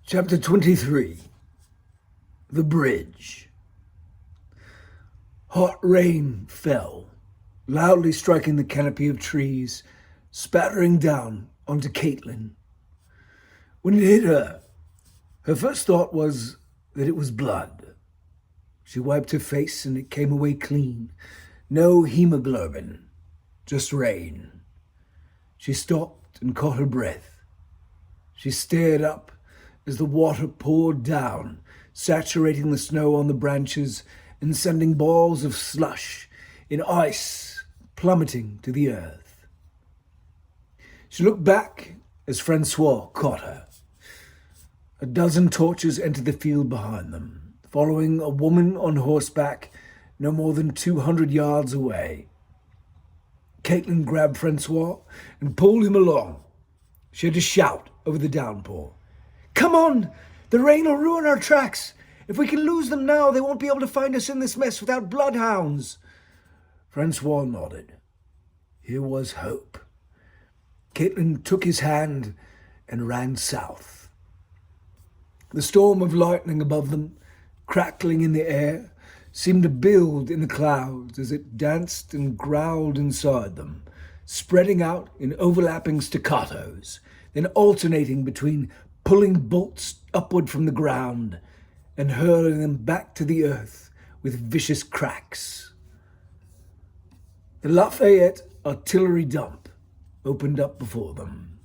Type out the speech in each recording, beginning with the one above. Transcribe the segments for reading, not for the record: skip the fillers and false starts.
Chapter 23. The Bridge. Hot rain fell, loudly striking the canopy of trees, spattering down onto Caitlin. When it hit her, her first thought was that it was blood. She wiped her face and it came away clean. No hemoglobin, just rain. She stopped and caught her breath. She stared up as the water poured down, saturating the snow on the branches and sending balls of slush in ice plummeting to the earth. She looked back as Francois caught her. A dozen torches entered the field behind them, following a woman on horseback no more than 200 yards away. Caitlin grabbed Francois and pulled him along. She had to shout over the downpour. "Come on! The rain will ruin our tracks. If we can lose them now, they won't be able to find us in this mess without bloodhounds." Francois nodded. Here was hope. Caitlin took his hand and ran south. The storm of lightning above them, crackling in the air, seemed to build in the clouds as it danced and growled inside them, spreading out in overlapping staccatos, then alternating between pulling bolts upward from the ground and hurling them back to the earth with vicious cracks. The Lafayette artillery dump opened up before them,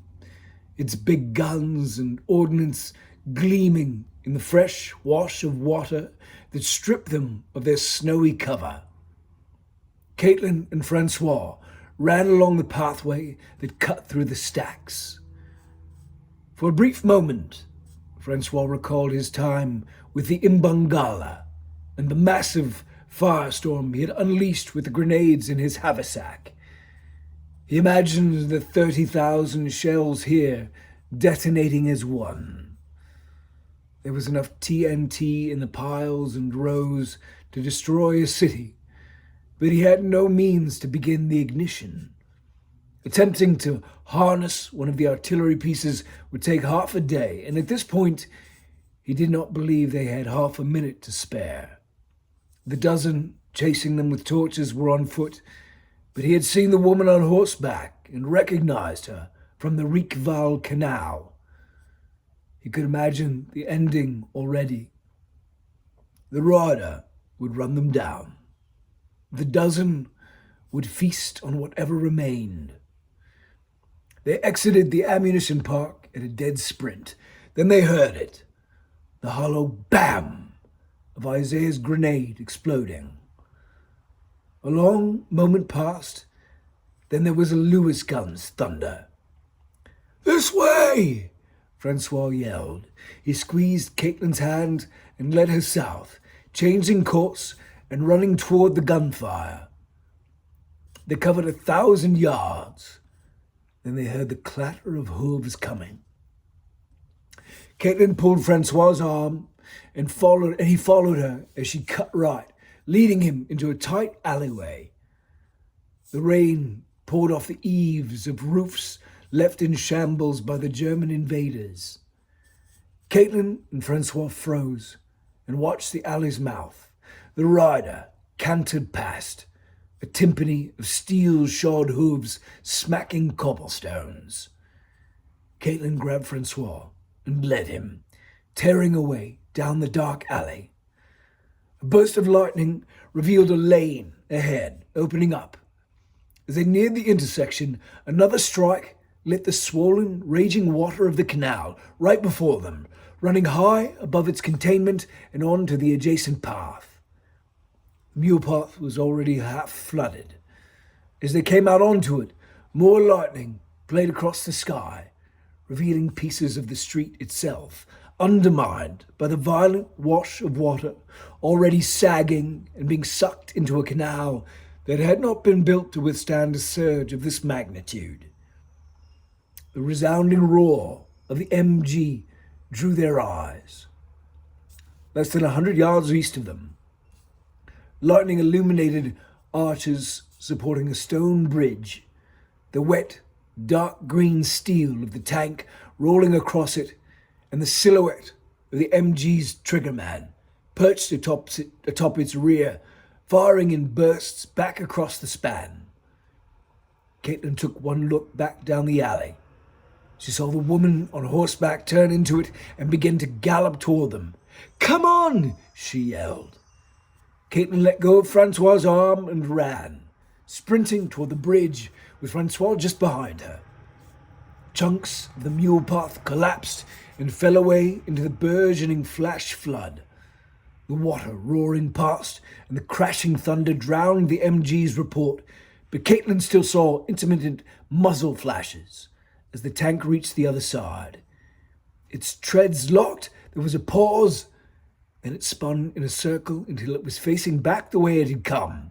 its big guns and ordnance gleaming in the fresh wash of water that stripped them of their snowy cover. Caitlin and Francois ran along the pathway that cut through the stacks. For a brief moment, Francois recalled his time with the Imbangala and the massive firestorm he had unleashed with the grenades in his haversack. He imagined the 30,000 shells here detonating as one. There was enough TNT in the piles and rows to destroy a city, but he had no means to begin the ignition. Attempting to harness one of the artillery pieces would take half a day, and at this point, he did not believe they had half a minute to spare. The dozen chasing them with torches were on foot, but he had seen the woman on horseback and recognized her from the Riqueval Canal. He could imagine the ending already. The rider would run them down. The dozen would feast on whatever remained. They exited the ammunition park at a dead sprint. Then they heard it, the hollow bam of Isaiah's grenade exploding. A long moment passed, then there was a Lewis gun's thunder. "This way!" Francois yelled. He squeezed Caitlin's hand and led her south, changing course and running toward the gunfire. They covered 1,000 yards. Then they heard the clatter of hooves coming. Caitlin pulled Francois' arm and he followed her as she cut right, leading him into a tight alleyway. The rain poured off the eaves of roofs left in shambles by the German invaders. Caitlin and Francois froze and watched the alley's mouth. The rider cantered past, a timpani of steel-shod hooves smacking cobblestones. Caitlin grabbed Francois and led him, tearing away down the dark alley. A burst of lightning revealed a lane ahead, opening up. As they neared the intersection, another strike lit the swollen, raging water of the canal right before them, running high above its containment and onto the adjacent path. The mule path was already half flooded. As they came out onto it, more lightning played across the sky, revealing pieces of the street itself, undermined by the violent wash of water, already sagging and being sucked into a canal that had not been built to withstand a surge of this magnitude. The resounding roar of the MG drew their eyes. Less than 100 yards east of them, lightning illuminated arches supporting a stone bridge, the wet, dark green steel of the tank rolling across it and the silhouette of the MG's triggerman perched atop its rear, firing in bursts back across the span. Caitlin took one look back down the alley. She saw the woman on horseback turn into it and begin to gallop toward them. "Come on!" she yelled. Caitlin let go of Francois' arm and ran, sprinting toward the bridge with Francois just behind her. Chunks of the mule path collapsed and fell away into the burgeoning flash flood. The water roaring past and the crashing thunder drowned the MG's report, but Caitlin still saw intermittent muzzle flashes as the tank reached the other side. Its treads locked, there was a pause, then it spun in a circle until it was facing back the way it had come.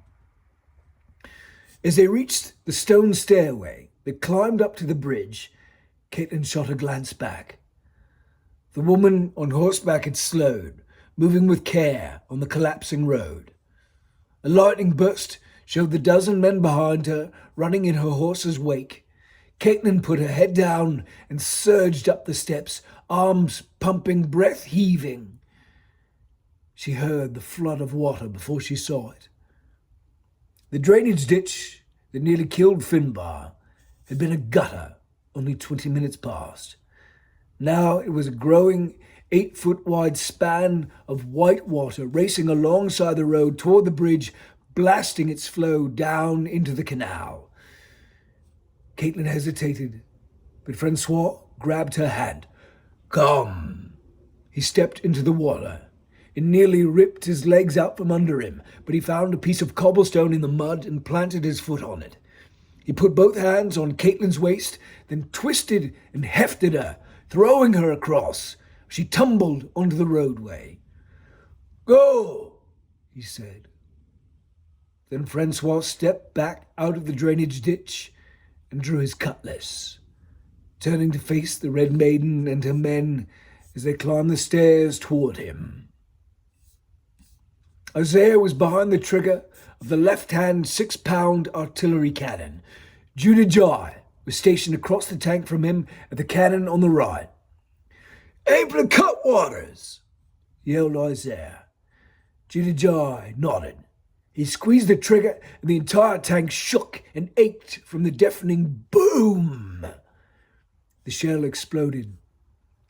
As they reached the stone stairway that climbed up to the bridge, Caitlin shot a glance back. The woman on horseback had slowed, moving with care on the collapsing road. A lightning burst showed the dozen men behind her running in her horse's wake. Caitlin put her head down and surged up the steps, arms pumping, breath heaving. She heard the flood of water before she saw it. The drainage ditch that nearly killed Finbar had been a gutter only 20 minutes past. Now it was a growing 8-foot-wide span of white water racing alongside the road toward the bridge, blasting its flow down into the canal. Caitlin hesitated, but Francois grabbed her hand. "Come." He stepped into the water. It nearly ripped his legs out from under him, but he found a piece of cobblestone in the mud and planted his foot on it. He put both hands on Caitlin's waist, then twisted and hefted her, throwing her across. She tumbled onto the roadway. "Go," he said. Then Francois stepped back out of the drainage ditch and drew his cutlass, turning to face the Red Maiden and her men as they climbed the stairs toward him. Isaiah was behind the trigger of the left-hand 6-pound artillery cannon. Judah Jai was stationed across the tank from him at the cannon on the right. "Aim for the cutwaters," yelled Isaiah. Judah Jai nodded. He squeezed the trigger and the entire tank shook and ached from the deafening boom. The shell exploded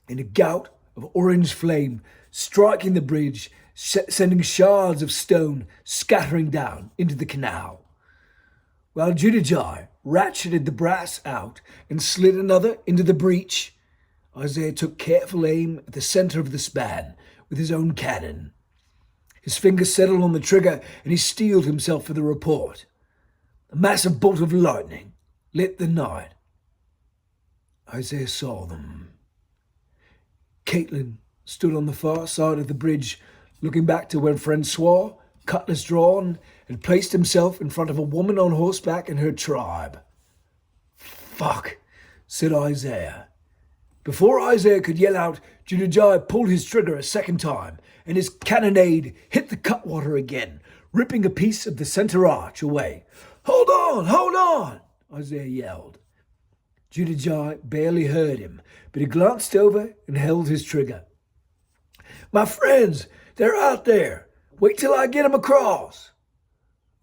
in a gout of orange flame, striking the bridge, sending shards of stone scattering down into the canal. While Judajai ratcheted the brass out and slid another into the breach, Isaiah took careful aim at the center of the span with his own cannon. His fingers settled on the trigger and he steeled himself for the report. A massive bolt of lightning lit the night. Isaiah saw them. Caitlin stood on the far side of the bridge, looking back to when Francois, cutlass drawn, had placed himself in front of a woman on horseback and her tribe. "Fuck," said Isaiah. Before Isaiah could yell out, Judajai pulled his trigger a second time, and his cannonade hit the cutwater again, ripping a piece of the center arch away. Hold on, Isaiah yelled. Judajai barely heard him, but he glanced over and held his trigger. "My friends, they're out there. Wait till I get them across."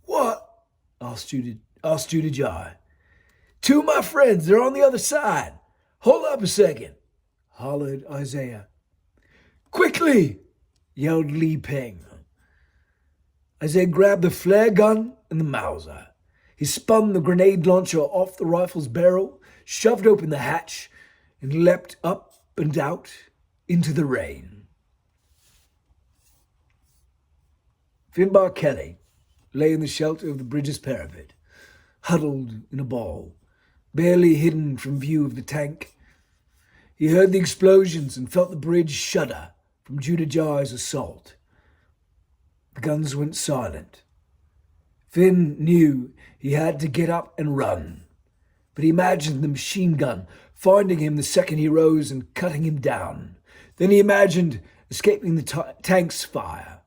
"What?" asked Judajai. "Two of my friends, they're on the other side. Hold up a second," hollered Isaiah. "Quickly!" yelled Li Peng. Isaiah grabbed the flare gun and the Mauser. He spun the grenade launcher off the rifle's barrel, shoved open the hatch, and leapt up and out into the rain. Finbar Kelly lay in the shelter of the bridge's parapet, huddled in a ball, barely hidden from view of the tank. He heard the explosions and felt the bridge shudder from Judajai's assault. The guns went silent. Finn knew he had to get up and run, but he imagined the machine gun finding him the second he rose and cutting him down. Then he imagined escaping the tank's fire,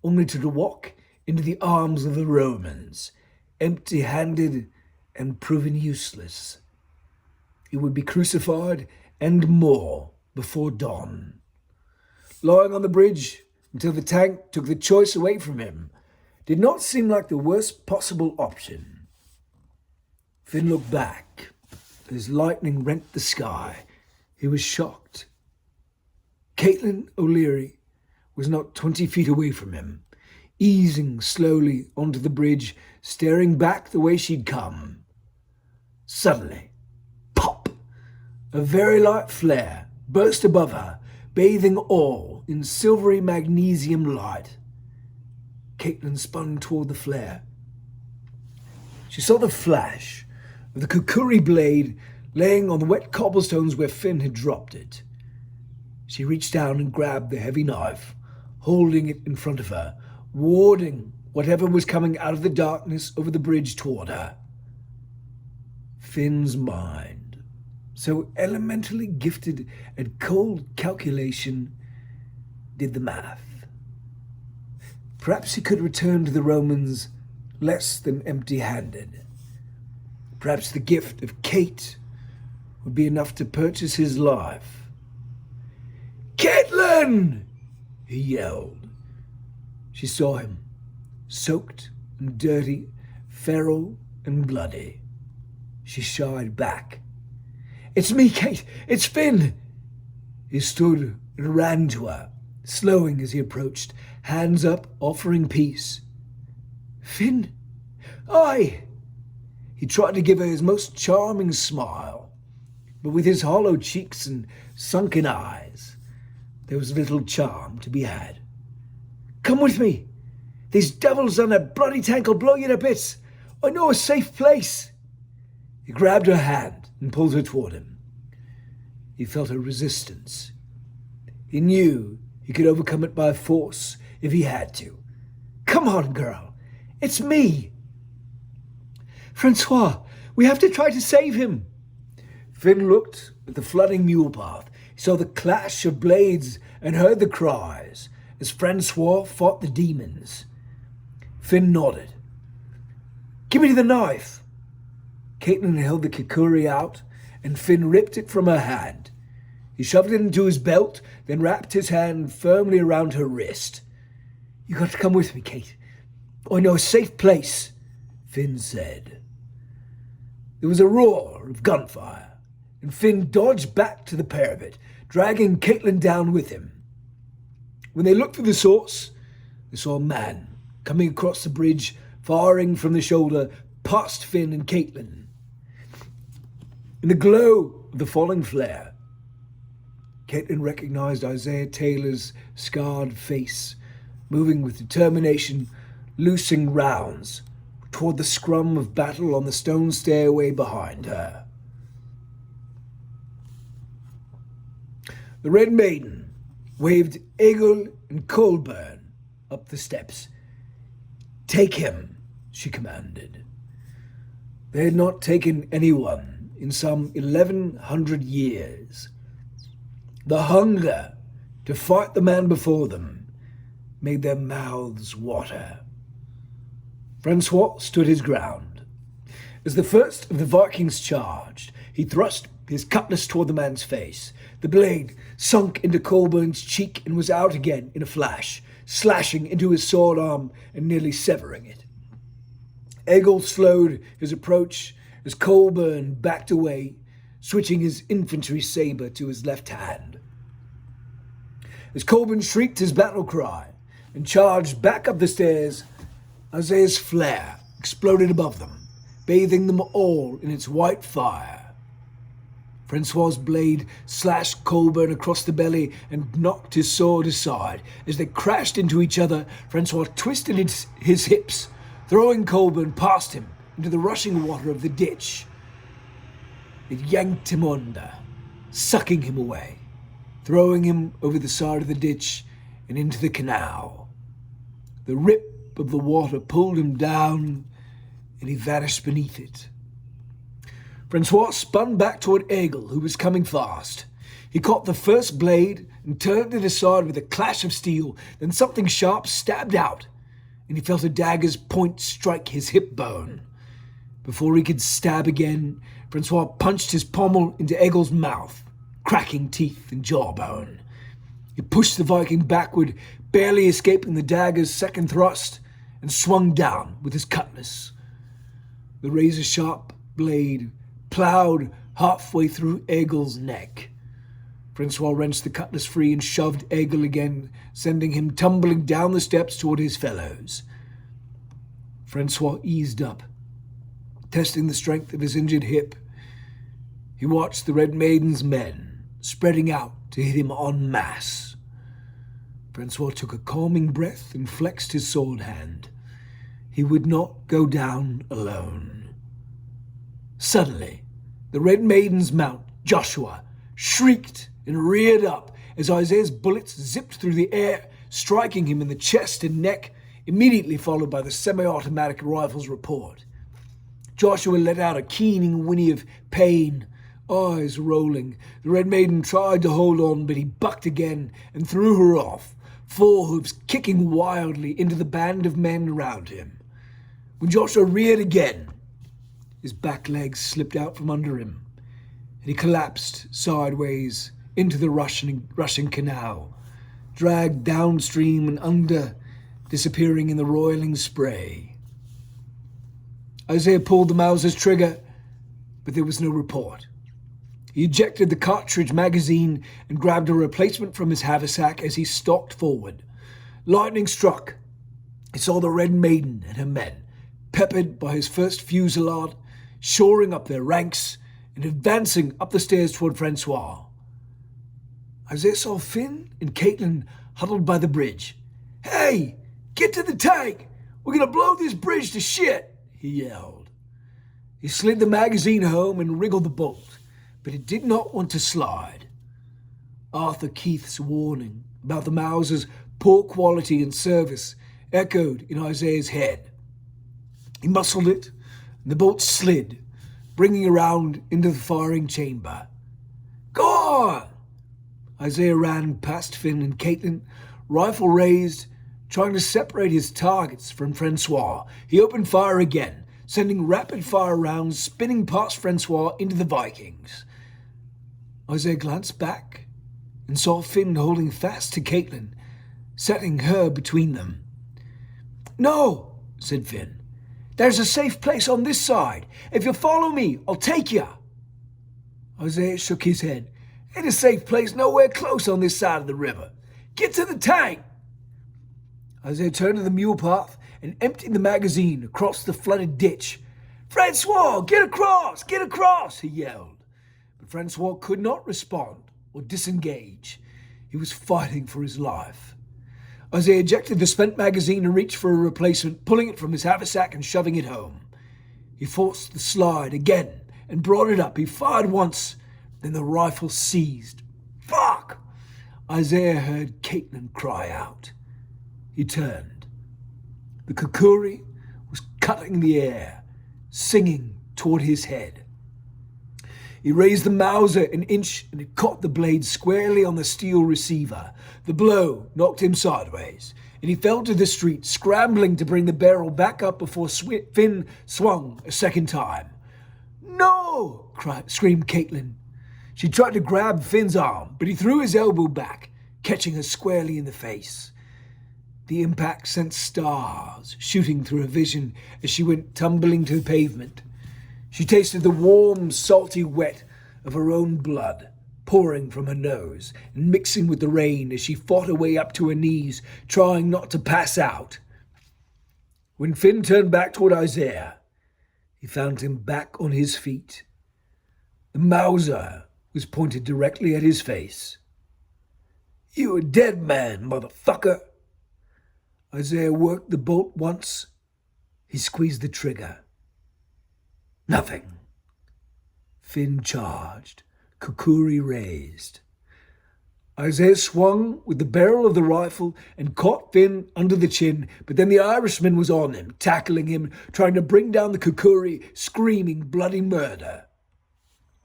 only to walk into the arms of the Romans, empty-handed and proven useless. He would be crucified and more before dawn. Lying on the bridge until the tank took the choice away from him did not seem like the worst possible option. Finn looked back as lightning rent the sky. He was shocked. Caitlin O'Leary was not 20 feet away from him, easing slowly onto the bridge, staring back the way she'd come. Suddenly, pop! A very light flare burst above her, bathing all in silvery magnesium light. Caitlin spun toward the flare. She saw the flash of the kukuri blade laying on the wet cobblestones where Finn had dropped it. She reached down and grabbed the heavy knife, holding it in front of her, warding whatever was coming out of the darkness over the bridge toward her. Finn's mind, so elementally gifted at cold calculation, did the math. Perhaps he could return to the Romans less than empty-handed. Perhaps the gift of Kate would be enough to purchase his life. "Caitlin!" he yelled. She saw him, soaked and dirty, feral and bloody. She shied back. "It's me, Kate! It's Finn!" He stood and ran to her, slowing as he approached, hands up, offering peace. "Finn? Aye!" He tried to give her his most charming smile, but with his hollow cheeks and sunken eyes, there was little charm to be had. "Come with me! These devils on that bloody tank will blow you to bits! I know a safe place!" He grabbed her hand and pulled her toward him. He felt her resistance. He knew he could overcome it by force if he had to. "Come on, girl! It's me!" "Francois, we have to try to save him!" Finn looked at the flooding mule path. He saw the clash of blades and heard the cries as Francois fought the demons. Finn nodded. "Give me the knife!" Caitlin held the kukuri out, and Finn ripped it from her hand. He shoved it into his belt, then wrapped his hand firmly around her wrist. "You got to come with me, Kate. I know a safe place," Finn said. There was a roar of gunfire, and Finn dodged back to the parapet, dragging Caitlin down with him. When they looked through the source, they saw a man coming across the bridge, firing from the shoulder past Finn and Caitlin. In the glow of the falling flare, Caitlin recognized Isaiah Taylor's scarred face, moving with determination, loosing rounds toward the scrum of battle on the stone stairway behind her. The Red Maiden waved Egil and Colburn up the steps. "Take him," she commanded. They had not taken anyone in some 1,100 years. The hunger to fight the man before them made their mouths water. Francois stood his ground. As the first of the Vikings charged, he thrust his cutlass toward the man's face. The blade sunk into Colburn's cheek and was out again in a flash, slashing into his sword arm and nearly severing it. Egil slowed his approach as Colburn backed away, switching his infantry saber to his left hand. As Colburn shrieked his battle cry and charged back up the stairs, Isaiah's flare exploded above them, bathing them all in its white fire. Francois's blade slashed Colburn across the belly and knocked his sword aside. As they crashed into each other, Francois twisted his hips, throwing Colburn past him into the rushing water of the ditch. It yanked him under, sucking him away, throwing him over the side of the ditch and into the canal. The rip of the water pulled him down, and he vanished beneath it. Francois spun back toward Egil, who was coming fast. He caught the first blade and turned it aside with a clash of steel. Then something sharp stabbed out, and he felt a dagger's point strike his hip bone. Before he could stab again, Francois punched his pommel into Egil's mouth, cracking teeth and jawbone. He pushed the Viking backward, barely escaping the dagger's second thrust, and swung down with his cutlass. The razor-sharp blade ploughed halfway through Egil's neck. Francois wrenched the cutlass free and shoved Egil again, sending him tumbling down the steps toward his fellows. Francois eased up, testing the strength of his injured hip. He watched the Red Maiden's men spreading out to hit him en masse. Francois took a calming breath and flexed his sword hand. He would not go down alone. Suddenly, the Red Maiden's mount, Joshua, shrieked and reared up as Isaiah's bullets zipped through the air, striking him in the chest and neck, immediately followed by the semi-automatic rifle's report. Joshua let out a keening whinny of pain, eyes rolling. The Red Maiden tried to hold on, but he bucked again and threw her off, forehoofs kicking wildly into the band of men around him. When Joshua reared again, his back legs slipped out from under him, and he collapsed sideways into the rushing canal, dragged downstream and under, disappearing in the roiling spray. Isaiah pulled the Mauser's trigger, but there was no report. He ejected the cartridge magazine and grabbed a replacement from his haversack as he stalked forward. Lightning struck. He saw the Red Maiden and her men, peppered by his first fusillade, shoring up their ranks and advancing up the stairs toward Francois. Isaiah saw Finn and Caitlin huddled by the bridge. "Hey, get to the tank! We're gonna blow this bridge to shit!" he yelled. He slid the magazine home and wriggled the bolt, but it did not want to slide. Arthur Keith's warning about the Mauser's poor quality and service echoed in Isaiah's head. He muscled it, and the bolt slid, bringing around into the firing chamber. "Go on!" Isaiah ran past Finn and Caitlin, rifle raised, trying to separate his targets from Francois. He opened fire again, sending rapid-fire rounds spinning past Francois into the Vikings. Isaiah glanced back and saw Finn holding fast to Caitlin, setting her between them. "No," said Finn. "There's a safe place on this side. If you follow me, I'll take you." Isaiah shook his head. "Ain't a safe place nowhere close on this side of the river. Get to the tank." Isaiah turned to the mule path and emptied the magazine across the flooded ditch. "Francois, get across! Get across!" he yelled. But Francois could not respond or disengage. He was fighting for his life. Isaiah ejected the spent magazine and reached for a replacement, pulling it from his haversack and shoving it home. He forced the slide again and brought it up. He fired once, then the rifle seized. "Fuck!" Isaiah heard Caitlin cry out. He turned. The Kukuri was cutting the air, singing toward his head. He raised the Mauser an inch and it caught the blade squarely on the steel receiver. The blow knocked him sideways, and he fell to the street, scrambling to bring the barrel back up before Finn swung a second time. "No!" screamed Caitlin. She tried to grab Finn's arm, but he threw his elbow back, catching her squarely in the face. The impact sent stars shooting through her vision as she went tumbling to the pavement. She tasted the warm, salty wet of her own blood, pouring from her nose and mixing with the rain as she fought her way up to her knees, trying not to pass out. When Finn turned back toward Isaiah, he found him back on his feet. The Mauser was pointed directly at his face. "You a dead man, motherfucker!" Isaiah worked the bolt once. He squeezed the trigger. Nothing. Finn charged, Kukuri raised. Isaiah swung with the barrel of the rifle and caught Finn under the chin, but then the Irishman was on him, tackling him, trying to bring down the Kukuri, screaming bloody murder.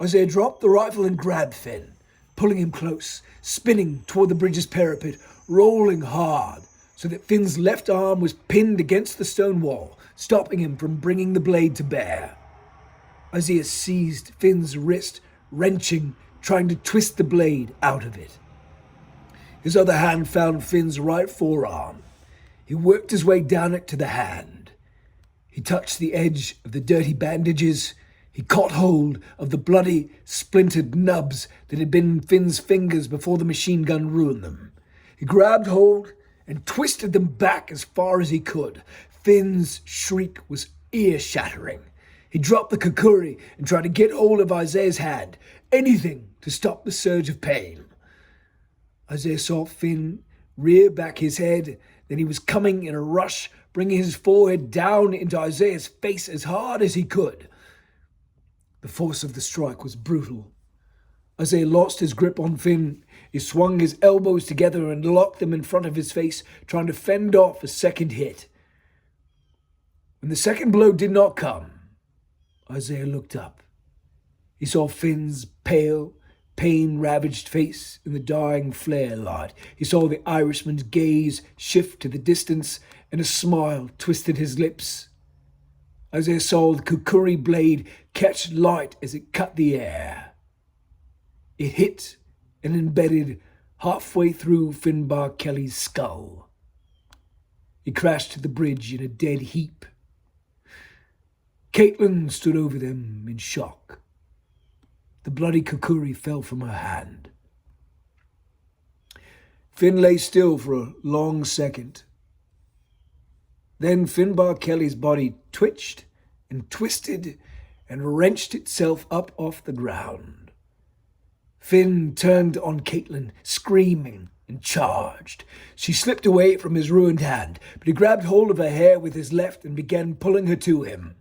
Isaiah dropped the rifle and grabbed Finn, pulling him close, spinning toward the bridge's parapet, rolling hard, so that Finn's left arm was pinned against the stone wall, stopping him from bringing the blade to bear. Isaiah seized Finn's wrist, wrenching, trying to twist the blade out of it. His other hand found Finn's right forearm. He worked his way down it to the hand. He touched the edge of the dirty bandages. He caught hold of the bloody, splintered nubs that had been in Finn's fingers before the machine gun ruined them. He grabbed hold and twisted them back as far as he could. Finn's shriek was ear-shattering. He dropped the kukuri and tried to get hold of Isaiah's hand, anything to stop the surge of pain. Isaiah saw Finn rear back his head, then he was coming in a rush, bringing his forehead down into Isaiah's face as hard as he could. The force of the strike was brutal. Isaiah lost his grip on Finn. He swung his elbows together and locked them in front of his face, trying to fend off a second hit. When the second blow did not come, Isaiah looked up. He saw Finn's pale, pain-ravaged face in the dying flare light. He saw the Irishman's gaze shift to the distance, and a smile twisted his lips. Isaiah saw the kukuri blade catch light as it cut the air. It hit and embedded halfway through Finbar Kelly's skull. He crashed to the bridge in a dead heap. Caitlin stood over them in shock. The bloody kukuri fell from her hand. Finn lay still for a long second. Then Finbar Kelly's body twitched and twisted and wrenched itself up off the ground. Finn turned on Caitlin, screaming, and charged. She slipped away from his ruined hand, but he grabbed hold of her hair with his left and began pulling her to him.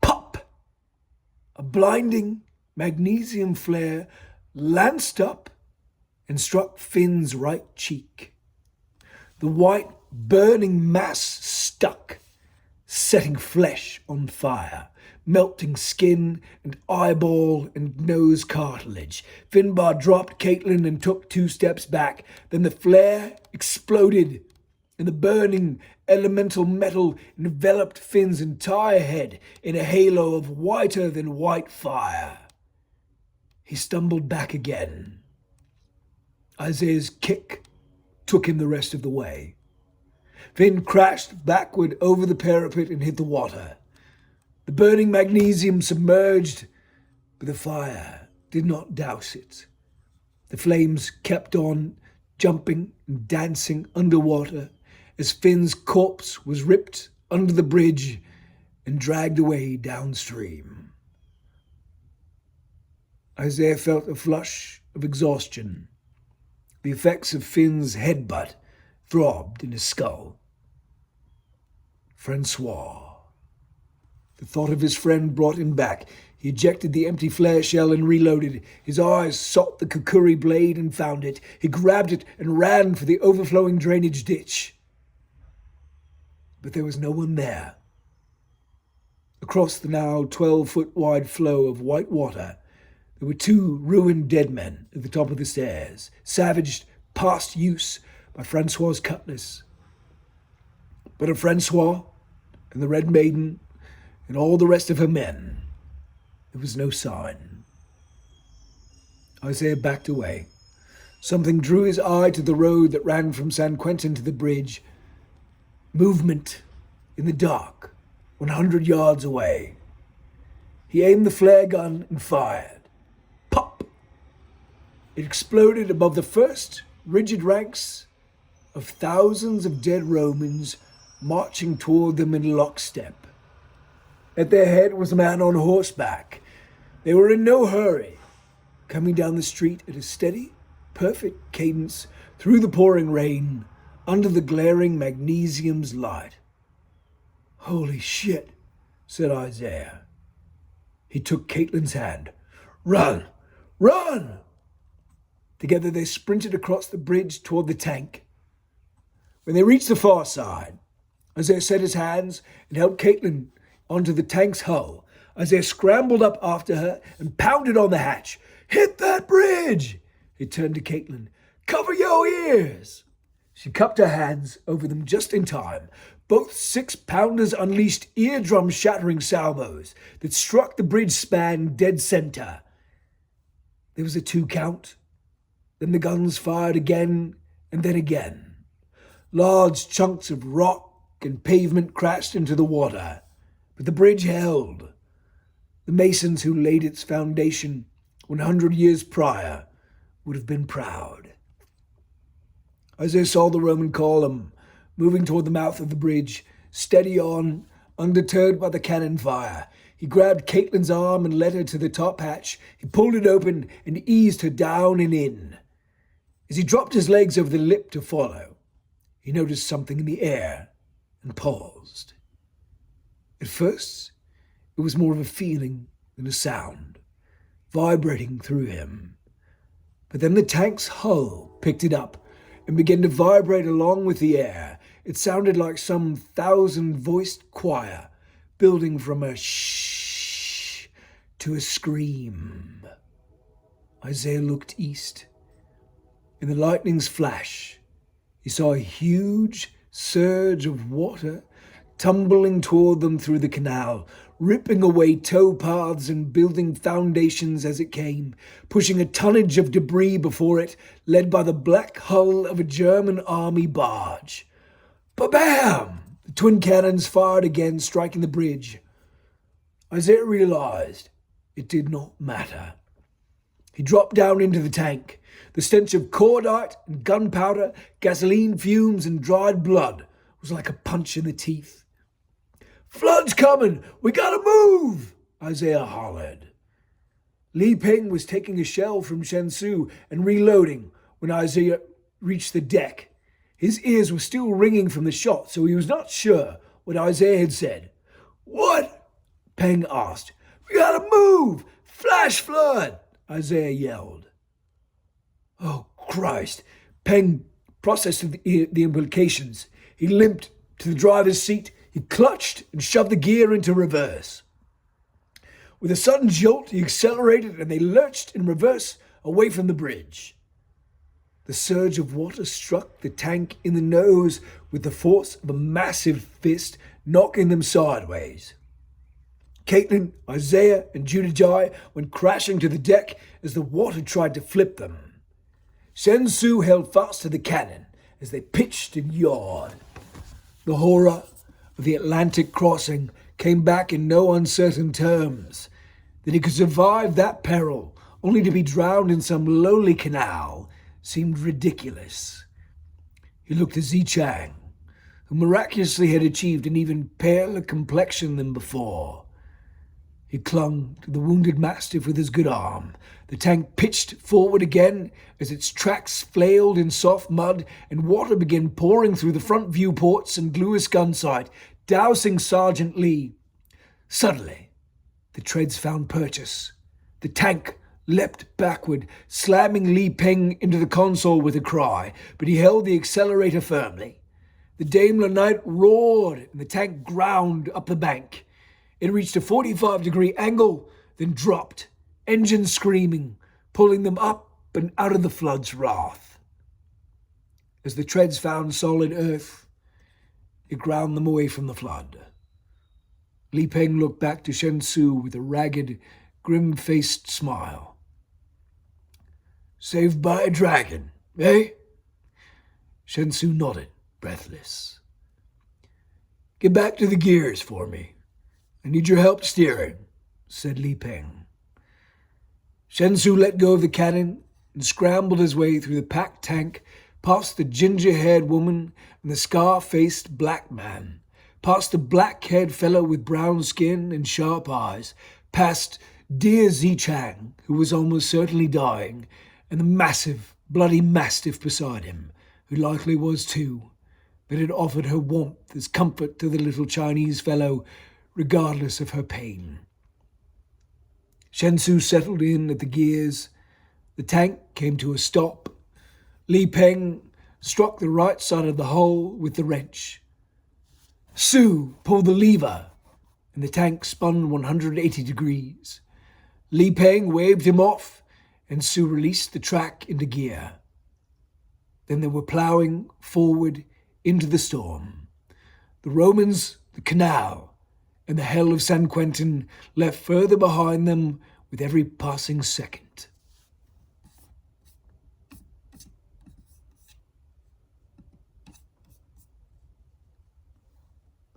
Pop! A blinding magnesium flare lanced up and struck Finn's right cheek. The white, burning mass stuck, setting flesh on fire, melting skin and eyeball and nose cartilage. Finbar dropped Caitlin and took 2 steps back. Then the flare exploded, and the burning elemental metal enveloped Finn's entire head in a halo of whiter than white fire. He stumbled back again. Isaiah's kick took him the rest of the way. Finn crashed backward over the parapet and hit the water. The burning magnesium submerged, but the fire did not douse it. The flames kept on jumping and dancing underwater as Finn's corpse was ripped under the bridge and dragged away downstream. Isaiah felt a flush of exhaustion. The effects of Finn's headbutt throbbed in his skull. Francois. The thought of his friend brought him back. He ejected the empty flare shell and reloaded. His eyes sought the kukuri blade and found it. He grabbed it and ran for the overflowing drainage ditch. But there was no one there. Across the now 12-foot wide flow of white water, there were 2 ruined dead men at the top of the stairs, savaged past use by Francois's cutlass. But of Francois and the Red Maiden and all the rest of her men, there was no sign. Isaiah backed away. Something drew his eye to the road that ran from San Quentin to the bridge. Movement in the dark, 100 yards away. He aimed the flare gun and fired. Pop! It exploded above the first rigid ranks of thousands of dead Romans marching toward them in lockstep. At their head was a man on horseback. They were in no hurry, coming down the street at a steady, perfect cadence through the pouring rain, under the glaring magnesium's light. "Holy shit," said Isaiah. He took Caitlin's hand. "Run! Run!" Together they sprinted across the bridge toward the tank. When they reached the far side, Isaiah set his hands and held Caitlin onto the tank's hull. Isaiah scrambled up after her and pounded on the hatch. "Hit that bridge!" He turned to Caitlin. "Cover your ears!" She cupped her hands over them just in time. Both 6-pounders unleashed eardrum-shattering salvos that struck the bridge span dead center. There was a 2 count. Then the guns fired again and then again. Large chunks of rock and pavement crashed into the water, but the bridge held. The masons who laid its foundation 100 years prior would have been proud. Isaiah saw the Roman column moving toward the mouth of the bridge, steady on, undeterred by the cannon fire. He grabbed Caitlin's arm and led her to the top hatch. He pulled it open and eased her down and in. As he dropped his legs over the lip to follow, he noticed something in the air and paused. At first, it was more of a feeling than a sound, vibrating through him. But then the tank's hull picked it up and began to vibrate along with the air. It sounded like some 1,000-voiced choir, building from a shh to a scream. Isaiah looked east. In the lightning's flash, he saw a huge surge of water tumbling toward them through the canal, ripping away tow paths and building foundations as it came, pushing a tonnage of debris before it, led by the black hull of a German army barge. Ba-bam! The twin cannons fired again, striking the bridge. Isaiah realized it did not matter. He dropped down into the tank. The stench of cordite and gunpowder, gasoline fumes and dried blood was like a punch in the teeth. "Flood's coming! We gotta move!" Isaiah hollered. Li Peng was taking a shell from Shen Su and reloading when Isaiah reached the deck. His ears were still ringing from the shot, so he was not sure what Isaiah had said. "What?" Peng asked. "We gotta move! Flash flood!" Isaiah yelled. Oh, Christ. Peng processed the implications. He limped to the driver's seat. He clutched and shoved the gear into reverse. With a sudden jolt, he accelerated and they lurched in reverse away from the bridge. The surge of water struck the tank in the nose with the force of a massive fist, knocking them sideways. Caitlin, Isaiah, and Judajai went crashing to the deck as the water tried to flip them. Shen Su held fast to the cannon as they pitched and yawed. The horror of the Atlantic crossing came back in no uncertain terms. That he could survive that peril, only to be drowned in some lowly canal, seemed ridiculous. He looked at Zichang, who miraculously had achieved an even paler complexion than before. He clung to the wounded mastiff with his good arm. The tank pitched forward again as its tracks flailed in soft mud and water began pouring through the front viewports and Lewis gun sight, dousing Sergeant Lee. Suddenly, the treads found purchase. The tank leapt backward, slamming Li Peng into the console with a cry, but he held the accelerator firmly. The Daimler Knight roared and the tank ground up the bank. It reached a 45-degree angle, then dropped, engines screaming, pulling them up and out of the flood's wrath. As the treads found solid earth, it ground them away from the flood. Li Peng looked back to Shen Su with a ragged, grim-faced smile. "Saved by a dragon, eh?" Shen Su nodded, breathless. "Get back to the gears for me. I need your help steering," said Li Peng. Shen Su let go of the cannon and scrambled his way through the packed tank, past the ginger-haired woman and the scar-faced black man, past the black-haired fellow with brown skin and sharp eyes, past dear Zichang, who was almost certainly dying, and the massive, bloody mastiff beside him, who likely was too, but had offered her warmth as comfort to the little Chinese fellow, regardless of her pain. Shen Su settled in at the gears. The tank came to a stop. Li Peng struck the right side of the hull with the wrench. Su pulled the lever, and the tank spun 180 degrees. Li Peng waved him off, and Su released the track into gear. Then they were ploughing forward into the storm. The Romans, the canal, and the hell of San Quentin left further behind them with every passing second.